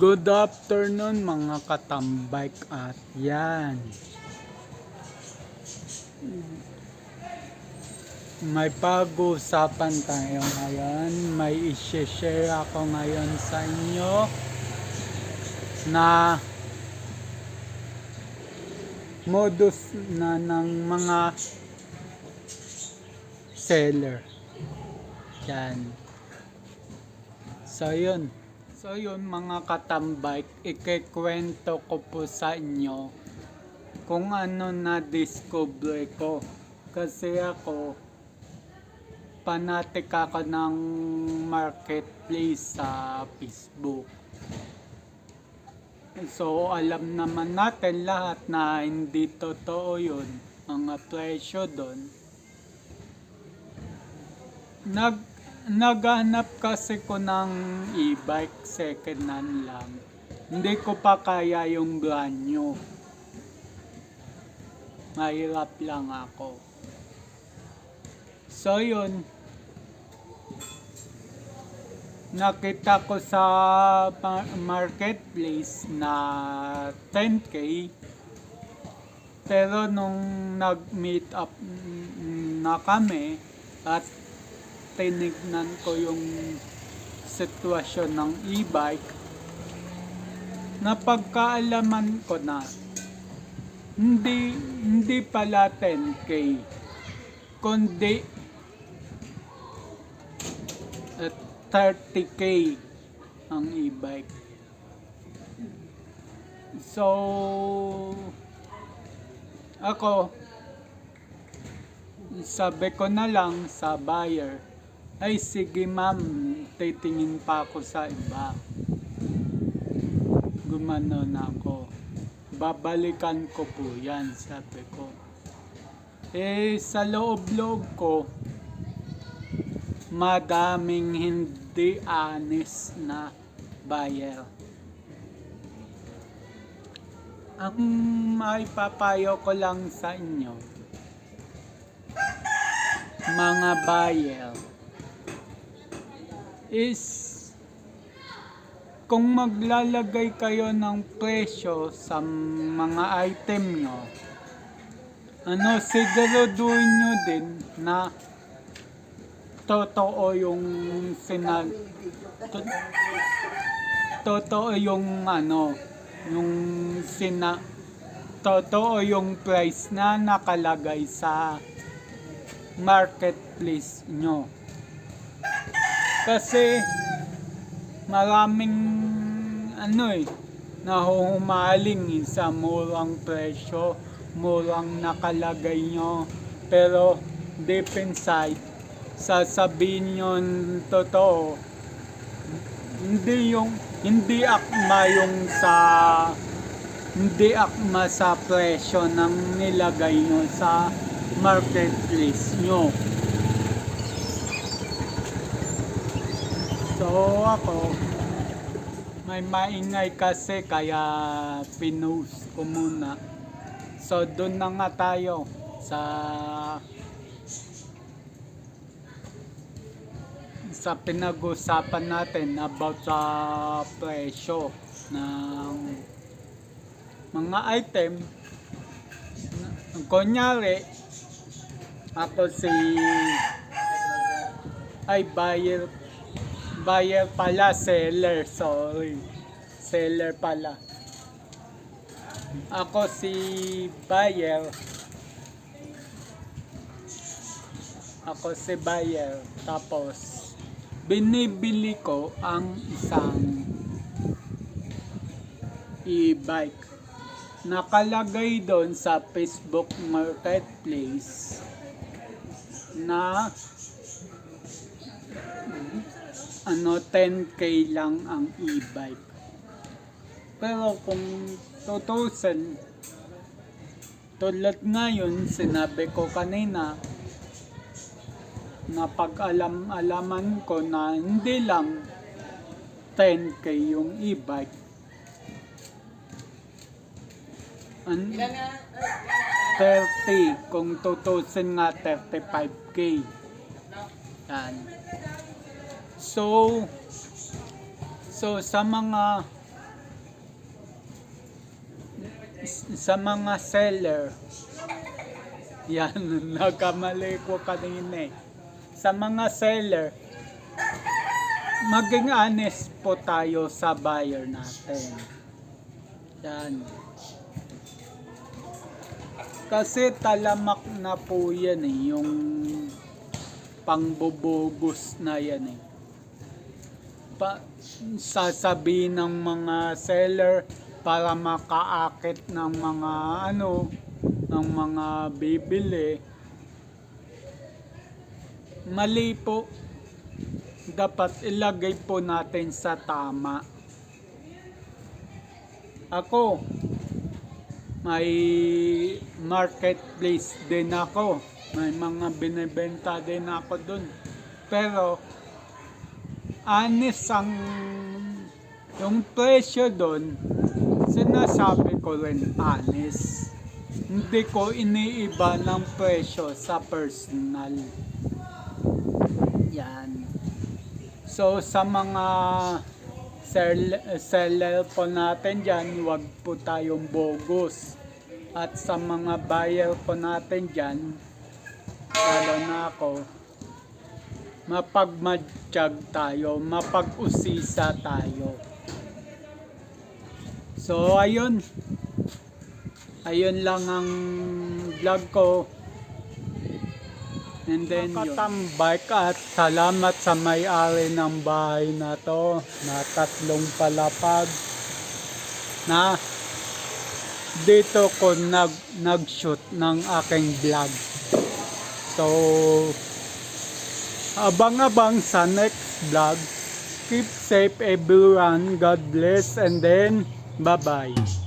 Good afternoon mga katambike at yan. May pag-uusapan tayo ngayon. May i-share ako ngayon sa inyo na modus na ng mga seller. Yan. So yun mga katambike, ikikwento ko po sa inyo kung ano na-discover ko. Kasi ako, fanatic ako ng marketplace sa Facebook. So alam naman natin lahat na hindi totoo yun, mga presyo doon. Naghanap kasi ko ng e-bike, second hand lang. Hindi ko pa kaya yung brand new. Mahirap lang ako. So yun, nakita ko sa marketplace na 10K. Pero nung nag-meet up na kami at tinignan ko yung sitwasyon ng e-bike, napagkaalaman ko na hindi pala 10K, kundi 30K ang e-bike. So ako, sabi ko na lang sa buyer, ay sige ma'am, titingin pa ako sa iba. Gumanon ako. Babalikan ko po yan, sabi ko. Sa loob-loob ko, madaming hindi honest na buyer. Ang maipapayo ko lang sa inyo, mga buyer, is kung maglalagay kayo ng presyo sa mga item nyo, siguraduhin nyo din na totoo yung totoo yung price na nakalagay sa marketplace nyo. Kasi maraming nahuhumaling sa murang presyo, murang nakalagay nyo, pero deep inside, sasabihin nyo totoo, hindi akma sa presyo ng nilagay nyo sa marketplace nyo. So ako, may maingay kasi kaya pinost ko muna. So doon na nga tayo sa pinag-usapan natin about sa presyo ng mga item. Kunyari, ako buyer pala, seller pala. Ako si buyer, tapos binibili ko ang isang e-bike. Nakalagay doon sa Facebook Marketplace na 10K lang ang e-bike. Pero kung tutusin, tulad ngayon, sinabi ko kanina, na pag-alaman ko na hindi lang 10K yung e-bike. 30, kung tutusin nga 35K. Yan. So sa mga sa mga seller, yan, nagkamali ko kanina eh. Sa mga seller, maging honest po tayo sa buyer natin. Yan. Kasi talamak na po yan eh, yung pangbubugos na yan eh. Sasabihin ng mga seller para makaakit ng mga ng mga bibili. Mali po. Dapat ilagay po natin sa tama. Ako, may marketplace din ako. May mga binibenta din ako dun. Pero, honest yung presyo dun, sinasabi ko rin honest. Hindi ko iniiba ng presyo sa personal. Yan. So, sa mga seller po natin dyan, huwag po tayong bogus. At sa mga buyer po natin dyan, lalo na ako, mapagmatsyag tayo, mapag-usisa tayo. So, ayun. Ayun lang ang vlog ko. And then nakatambay ka at salamat sa may-ari ng bahay na to na 3 palapag na dito ko nag-shoot ng aking vlog. So, abang-abang sa next vlog. Keep safe everyone. God bless and then bye-bye.